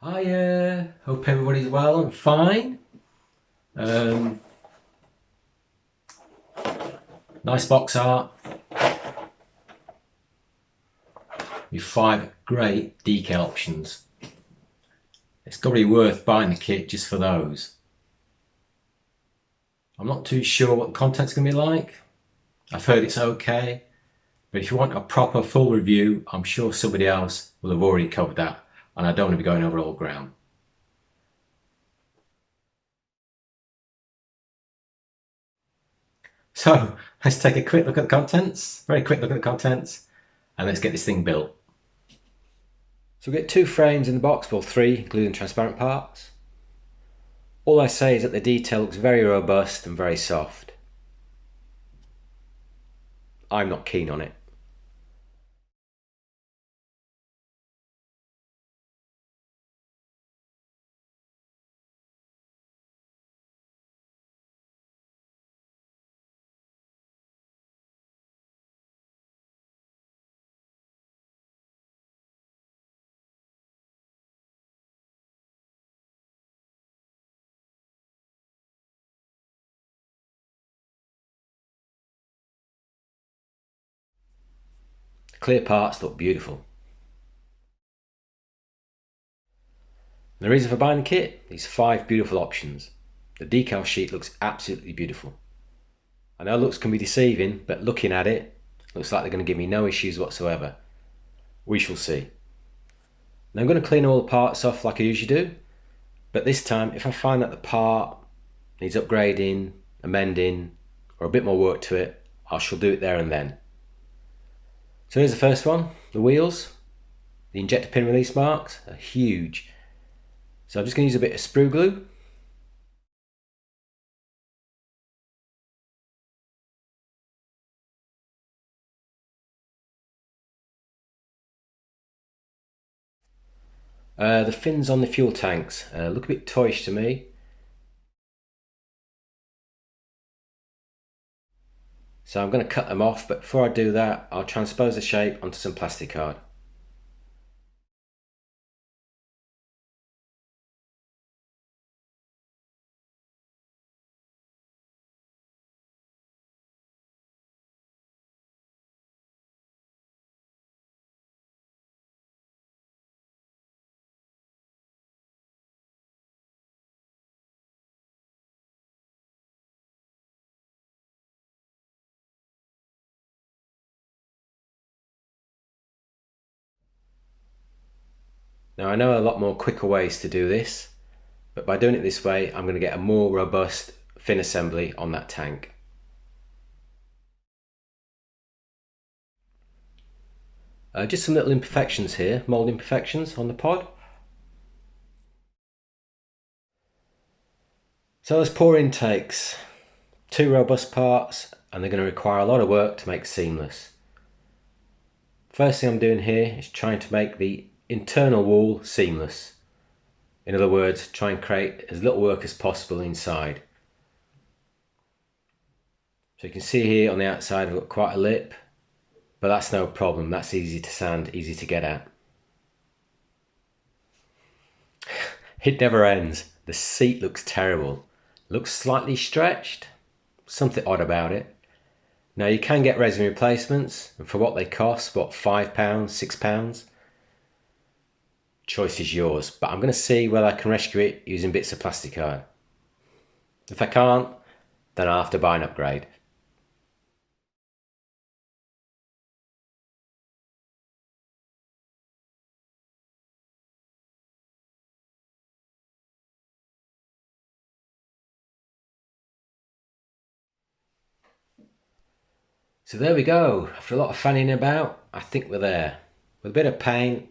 I hope everybody's well and fine. Nice box art with 5 great decal options. It's got to be worth buying the kit just for those. I'm not too sure what the content's going to be like. I've heard it's okay, but if you want a proper full review, I'm sure somebody else will have already covered that, and I don't want to be going over old ground. So let's take a quick look at the contents, very quick look at the contents, and let's get this thing built. So we get 2 frames in the box, well 3, including transparent parts. All I say is that the detail looks very robust and very soft. I'm not keen on it. The clear parts look beautiful. And the reason for buying the kit, these 5 beautiful options. The decal sheet looks absolutely beautiful. I know looks can be deceiving, but looking at it, looks like they're going to give me no issues whatsoever. We shall see. Now I'm going to clean all the parts off like I usually do, but this time if I find that the part needs upgrading, amending, or a bit more work to it, I shall do it there and then. So here's the first one, the wheels. The injector pin release marks are huge. So I'm just going to use a bit of sprue glue. The fins on the fuel tanks look a bit toyish to me. So I'm going to cut them off, but before I do that, I'll transpose the shape onto some plastic card. Now I know a lot more quicker ways to do this, but by doing it this way, I'm going to get a more robust fin assembly on that tank. Just some little imperfections here, mould imperfections on the pod. So those pour intakes, 2 robust parts, and they're going to require a lot of work to make seamless. First thing I'm doing here is trying to make the internal wall seamless. In other words, try and create as little work as possible inside. So you can see here on the outside I've got quite a lip, but that's no problem, that's easy to sand, easy to get at. It never ends. The seat looks terrible. Looks slightly stretched, something odd about it. Now you can get resin replacements, and for what they cost, what, £5, £6? Choice is yours, but I'm going to see whether I can rescue it using bits of plastic card. If I can't, then I'll have to buy an upgrade. So there we go. After a lot of fanning about, I think we're there. With a bit of paint,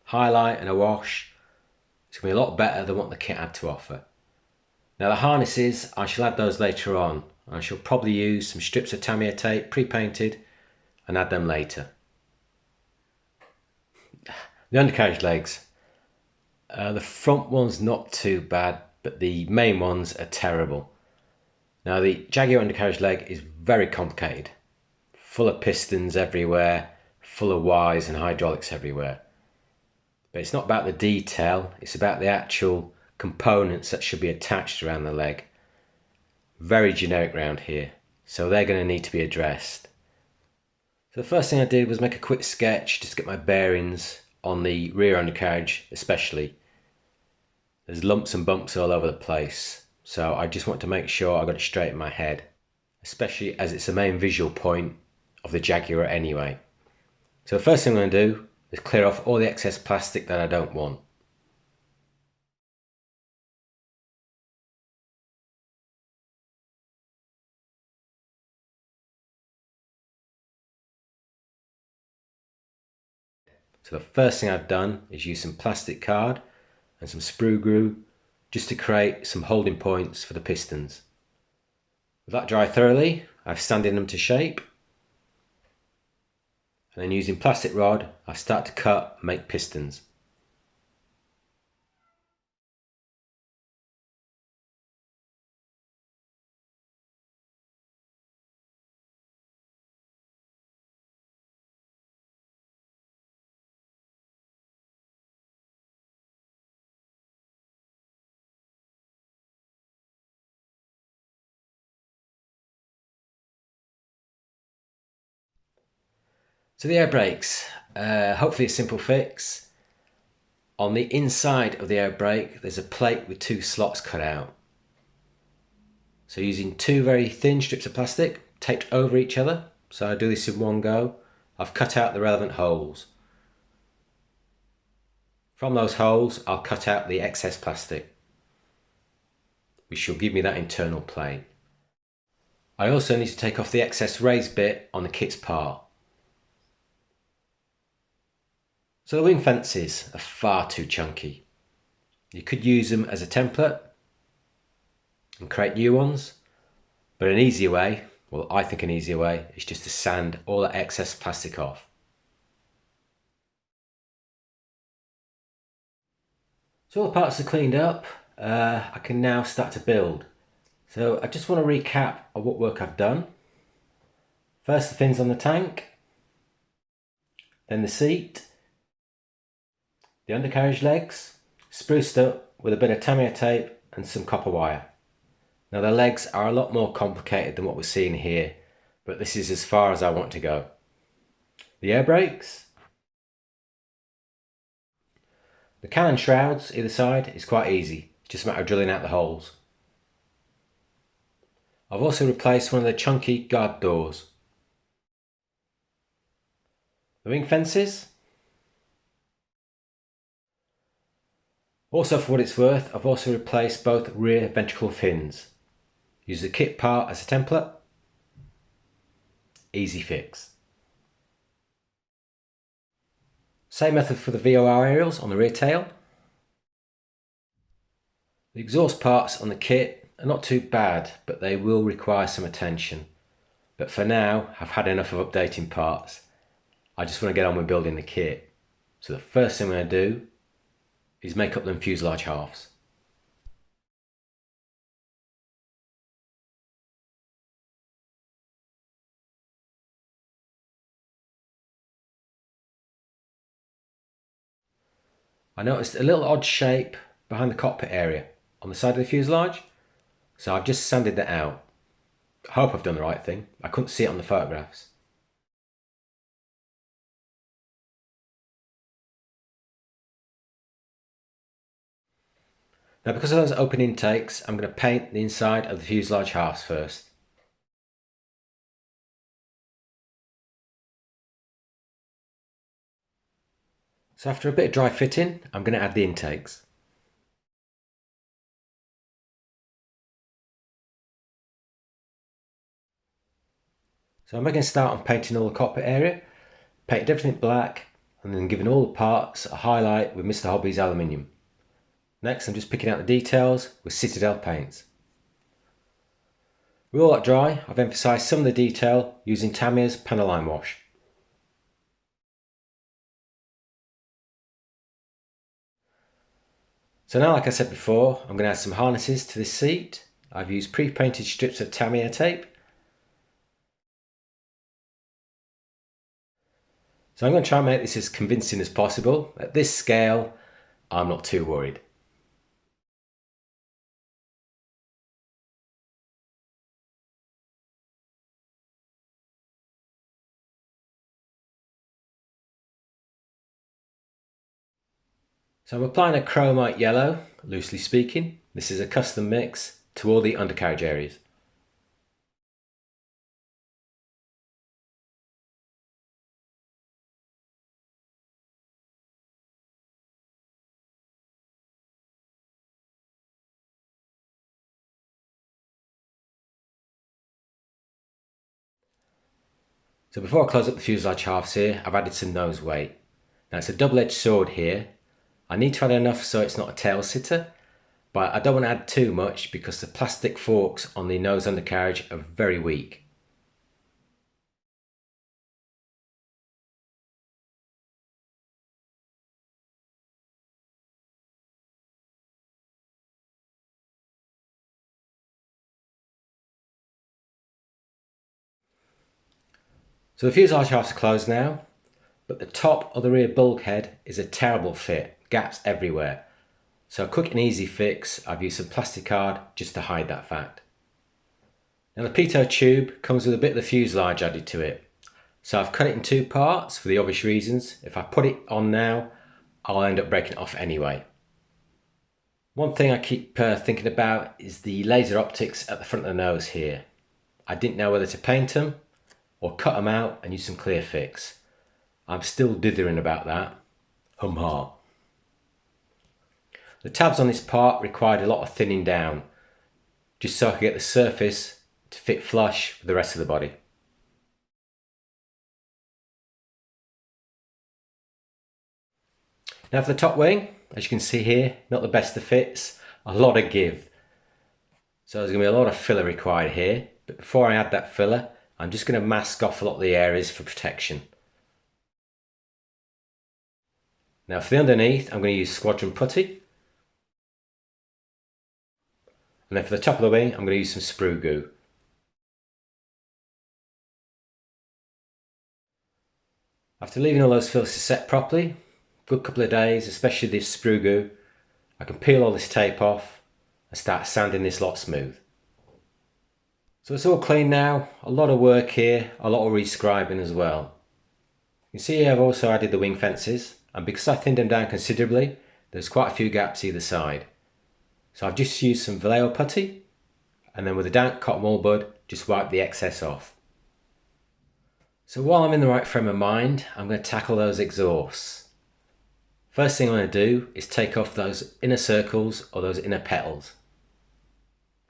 highlight and a wash, it's going to be a lot better than what the kit had to offer. Now the harnesses, I shall add those later on. I shall probably use some strips of Tamiya tape, pre-painted, and add them later. The undercarriage legs. The front one's not too bad, but the main ones are terrible. Now the Jaguar undercarriage leg is very complicated. Full of pistons everywhere, full of wires and hydraulics everywhere. But it's not about the detail, it's about the actual components that should be attached around the leg. Very generic round here, so they're going to need to be addressed. So the first thing I did was make a quick sketch just to get my bearings on the rear undercarriage especially. There's lumps and bumps all over the place, so I just want to make sure I got it straight in my head, especially as it's the main visual point of the Jaguar anyway. So the first thing I'm going to do is clear off all the excess plastic that I don't want. So the first thing I've done is use some plastic card and some sprue glue just to create some holding points for the pistons. With that dry thoroughly, I've sanded them to shape. And then using plastic rod, I start to cut and make pistons. So the air brakes, hopefully a simple fix. On the inside of the air brake, there's a plate with 2 slots cut out. So using 2 very thin strips of plastic taped over each other, so I do this in one go, I've cut out the relevant holes. From those holes, I'll cut out the excess plastic, which will give me that internal plate. I also need to take off the excess raised bit on the kit's part. So the wing fences are far too chunky. You could use them as a template and create new ones, but an easier way, well I think an easier way, is just to sand all that excess plastic off. So all the parts are cleaned up, I can now start to build. So I just want to recap of what work I've done. First the fins on the tank, then the seat, the undercarriage legs, spruced up with a bit of Tamiya tape and some copper wire. Now the legs are a lot more complicated than what we're seeing here, but this is as far as I want to go. The air brakes, the cannon shrouds either side is quite easy, it's just a matter of drilling out the holes. I've also replaced one of the chunky guard doors. The wing fences. Also, for what it's worth, I've also replaced both rear ventricle fins. Use the kit part as a template. Easy fix. Same method for the VOR aerials on the rear tail. The exhaust parts on the kit are not too bad, but they will require some attention. But for now, I've had enough of updating parts. I just want to get on with building the kit. So the first thing I'm going to do is make up them fuselage halves. I noticed a little odd shape behind the cockpit area on the side of the fuselage, so I've just sanded that out. I hope I've done the right thing. I couldn't see it on the photographs. Now because of those open intakes, I'm going to paint the inside of the fuselage halves first. So after a bit of dry fitting, I'm going to add the intakes. So I'm going to start on painting all the cockpit area, painted everything black, and then giving all the parts a highlight with Mr. Hobby's aluminium. Next I'm just picking out the details with Citadel paints. With all that dry, I've emphasised some of the detail using Tamiya's Panaline wash. So now, like I said before, I'm going to add some harnesses to this seat. I've used pre-painted strips of Tamiya tape. So I'm going to try and make this as convincing as possible. At this scale, I'm not too worried. So I'm applying a chromite yellow, loosely speaking. This is a custom mix to all the undercarriage areas. So before I close up the fuselage halves here, I've added some nose weight. Now it's a double-edged sword here. I need to add enough so it's not a tail sitter, but I don't want to add too much because the plastic forks on the nose undercarriage are very weak. So the fuselage halves are closed now, but the top of the rear bulkhead is a terrible fit, gaps everywhere. So a quick and easy fix, I've used some plastic card just to hide that fact. Now the pitot tube comes with a bit of the fuselage added to it. So I've cut it in two parts for the obvious reasons. If I put it on now, I'll end up breaking it off anyway. One thing I keep thinking about is the laser optics at the front of the nose here. I didn't know whether to paint them or cut them out and use some clear fix. I'm still dithering about that. Hum-ha. The tabs on this part required a lot of thinning down, just so I could get the surface to fit flush with the rest of the body. Now for the top wing, as you can see here, not the best of fits, a lot of give. So there's going to be a lot of filler required here, but before I add that filler, I'm just going to mask off a lot of the areas for protection. Now for the underneath, I'm going to use squadron putty. And then for the top of the wing, I'm going to use some sprue goo. After leaving all those fillers to set properly, a good couple of days, especially this sprue goo, I can peel all this tape off and start sanding this lot smooth. So it's all clean now, a lot of work here, a lot of rescribing as well. You can see here I've also added the wing fences, and because I thinned them down considerably, there's quite a few gaps either side. So I've just used some Vallejo putty, and then with a damp cotton wool bud, just wipe the excess off. So while I'm in the right frame of mind, I'm going to tackle those exhausts. First thing I'm going to do is take off those inner circles or those inner petals.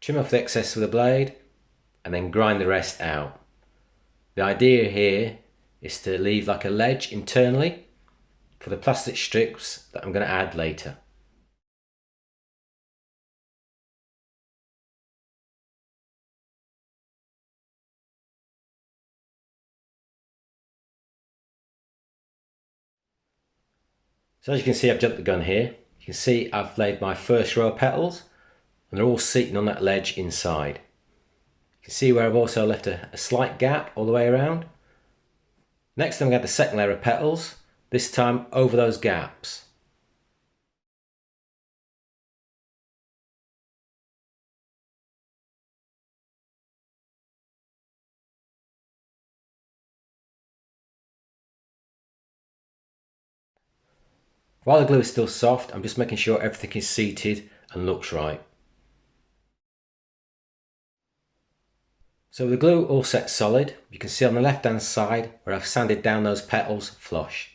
Trim off the excess with a blade, and then grind the rest out. The idea here is to leave like a ledge internally for the plastic strips that I'm going to add later. So as you can see, I've jumped the gun here. You can see I've laid my first row of petals and they're all seating on that ledge inside. You can see where I've also left a slight gap all the way around. Next I'm going to add the second layer of petals, this time over those gaps. While the glue is still soft, I'm just making sure everything is seated and looks right. So with the glue all set solid, you can see on the left hand side where I've sanded down those petals flush.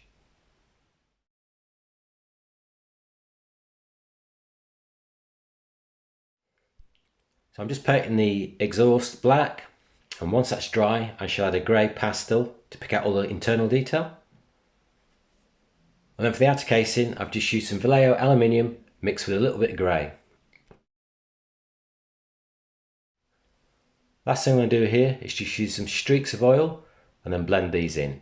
So I'm just painting the exhaust black, and once that's dry I shall add a grey pastel to pick out all the internal detail. And then for the outer casing I've just used some Vallejo aluminium mixed with a little bit of grey. Last thing I'm going to do here is just use some streaks of oil and then blend these in.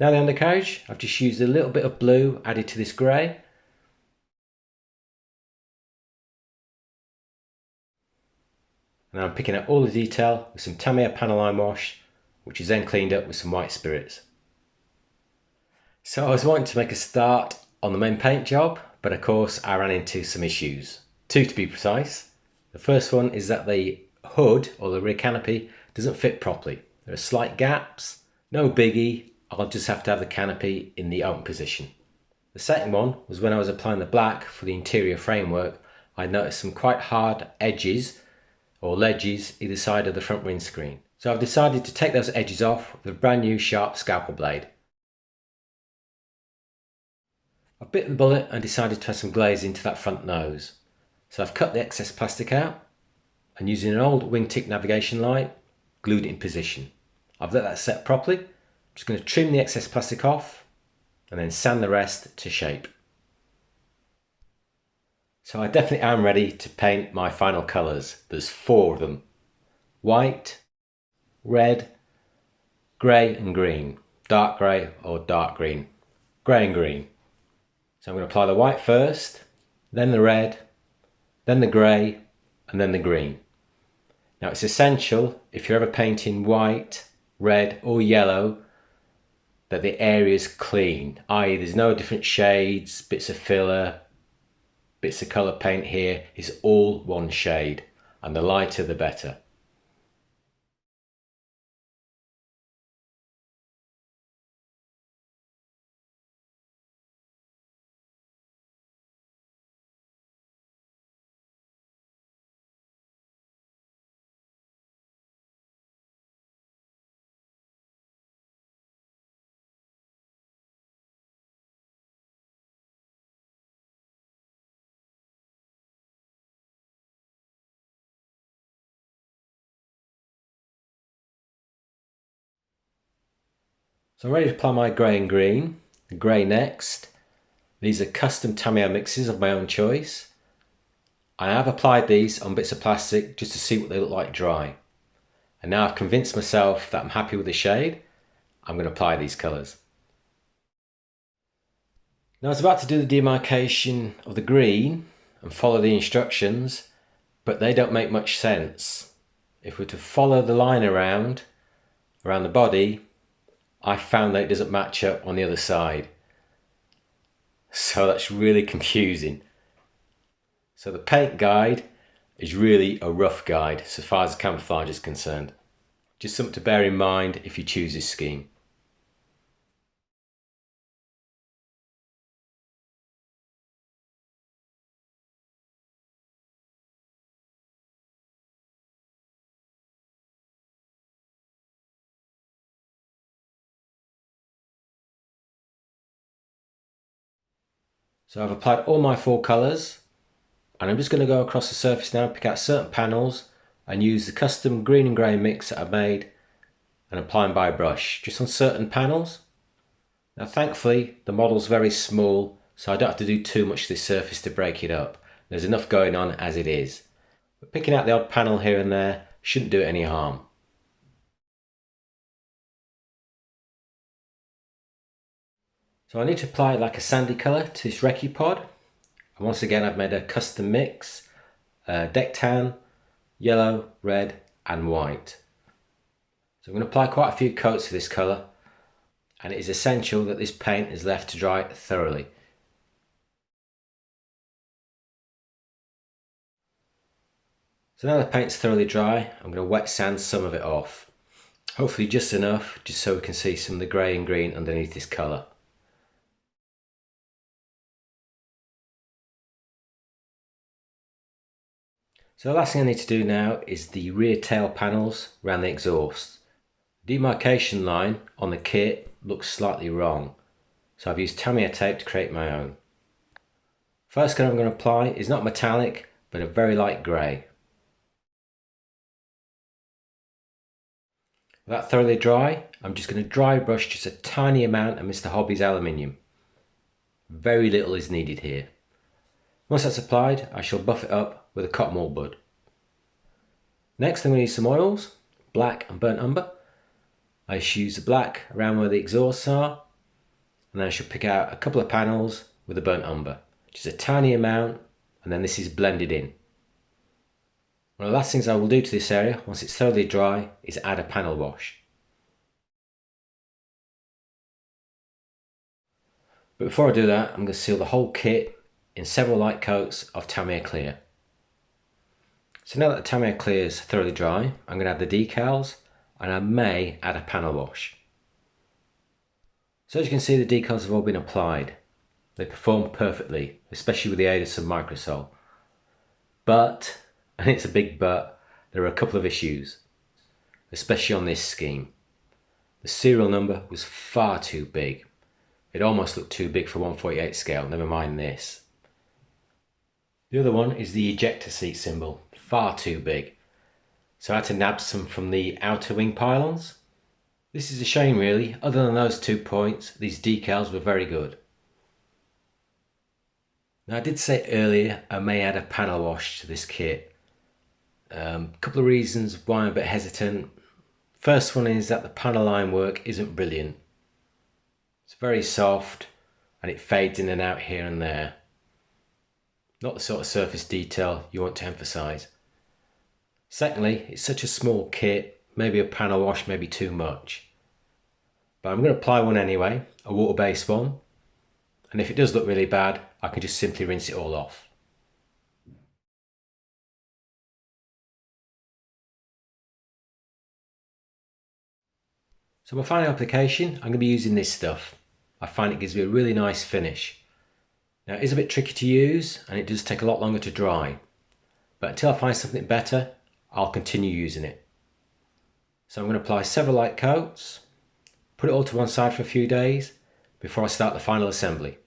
Now the undercarriage, I've just used a little bit of blue added to this grey. And I'm picking out all the detail with some Tamiya panel line wash which is then cleaned up with some white spirits. So I was wanting to make a start on the main paint job, but of course I ran into some issues. Two to be precise. The first one is that the hood or the rear canopy doesn't fit properly. There are slight gaps, no biggie, I'll just have to have the canopy in the open position. The second one was when I was applying the black for the interior framework, I noticed some quite hard edges or ledges either side of the front windscreen. So I've decided to take those edges off with a brand new sharp scalpel blade. I've bitten the bullet and decided to add some glazing to that front nose. So I've cut the excess plastic out and using an old wingtip navigation light, glued it in position. I've let that set properly. I'm just going to trim the excess plastic off and then sand the rest to shape. So I definitely am ready to paint my final colours. There's 4 of them. White, red, grey and green. Dark grey or dark green. Grey and green. So I'm going to apply the white first, then the red, then the grey and then the green. Now it's essential if you're ever painting white, red or yellow that the area is clean, i.e. there's no different shades, bits of filler, bits of colour paint here. It's all one shade and the lighter the better. So I'm ready to apply my grey and green. The grey next. These are custom Tamiya mixes of my own choice. I have applied these on bits of plastic just to see what they look like dry. And now I've convinced myself that I'm happy with the shade. I'm going to apply these colours. Now I was about to do the demarcation of the green and follow the instructions, but they don't make much sense. If we're to follow the line around the body, I found that it doesn't match up on the other side. So that's really confusing. So the paint guide is really a rough guide so far as camouflage is concerned. Just something to bear in mind if you choose this scheme. So I've applied all my 4 colours and I'm just going to go across the surface now, pick out certain panels and use the custom green and grey mix that I've made and apply them by brush just on certain panels. Now thankfully the model's very small so I don't have to do too much to this surface to break it up. There's enough going on as it is. But picking out the odd panel here and there shouldn't do it any harm. So I need to apply like a sandy colour to this recce pod. And once again I've made a custom mix, deck tan, yellow, red and white. So I'm going to apply quite a few coats of this colour and it is essential that this paint is left to dry thoroughly. So now the paint's thoroughly dry, I'm going to wet sand some of it off. Hopefully just enough, just so we can see some of the grey and green underneath this colour. So the last thing I need to do now is the rear tail panels around the exhaust. The demarcation line on the kit looks slightly wrong, so I've used Tamiya tape to create my own. First colour I'm going to apply is not metallic but a very light grey. With that thoroughly dry, I'm just going to dry brush just a tiny amount of Mr. Hobby's aluminium. Very little is needed here. Once that's applied, I shall buff it up with a cotton wool bud. Next I'm going to use some oils, black and burnt umber. I should use the black around where the exhausts are, and then I should pick out a couple of panels with the burnt umber. Just a tiny amount, and then this is blended in. One of the last things I will do to this area, once it's thoroughly dry, is add a panel wash. But before I do that, I'm going to seal the whole kit in several light coats of Tamiya Clear. So now that the Tamiya Clear is thoroughly dry, I'm going to add the decals, and I may add a panel wash. So as you can see, the decals have all been applied. They perform perfectly, especially with the aid of some microsol. But, and it's a big but, there are a couple of issues, especially on this scheme. The serial number was far too big. It almost looked too big for 1/48 scale, never mind this. The other one is the ejector seat symbol, far too big. So I had to nab some from the outer wing pylons. This is a shame really. Other than those 2 points, these decals were very good. Now I did say earlier I may add a panel wash to this kit. A couple of reasons why I'm a bit hesitant. First one is that the panel line work isn't brilliant. It's very soft and it fades in and out here and there. Not the sort of surface detail you want to emphasise. Secondly, it's such a small kit, maybe a panel wash may be too much. But I'm going to apply one anyway, a water-based one. And if it does look really bad, I can just simply rinse it all off. So my final application, I'm going to be using this stuff. I find it gives me a really nice finish. Now it is a bit tricky to use and it does take a lot longer to dry. But until I find something better, I'll continue using it. So I'm going to apply several light coats, put it all to one side for a few days before I start the final assembly.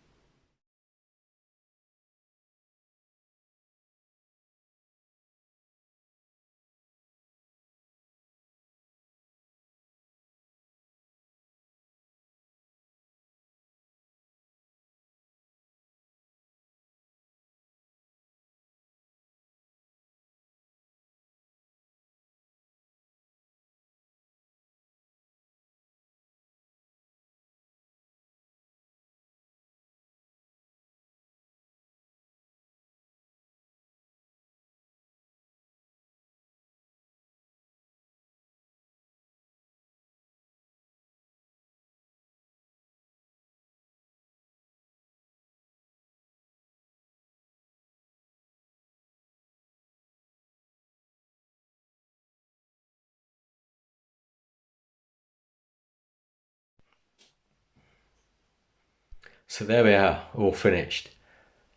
So there we are, all finished.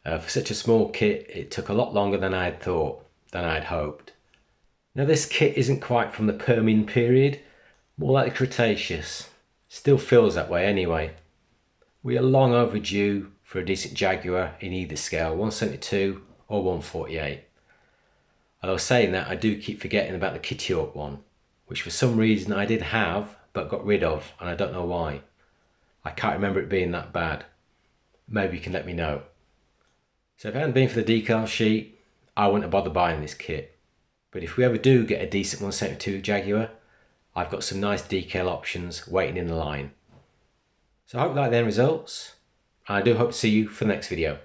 For such a small kit, it took a lot longer than I had thought, than I had hoped. Now this kit isn't quite from the Permian period, more like the Cretaceous. Still feels that way anyway. We are long overdue for a decent Jaguar in either scale, 172 or 148. Although saying that, I do keep forgetting about the Kitty Hawk one, which for some reason I did have, but got rid of, and I don't know why. I can't remember it being that bad. Maybe you can let me know. So if it hadn't been for the decal sheet, I wouldn't have bothered buying this kit. But if we ever do get a decent 172 Jaguar, I've got some nice decal options waiting in the line. So I hope you like the end results, and I do hope to see you for the next video.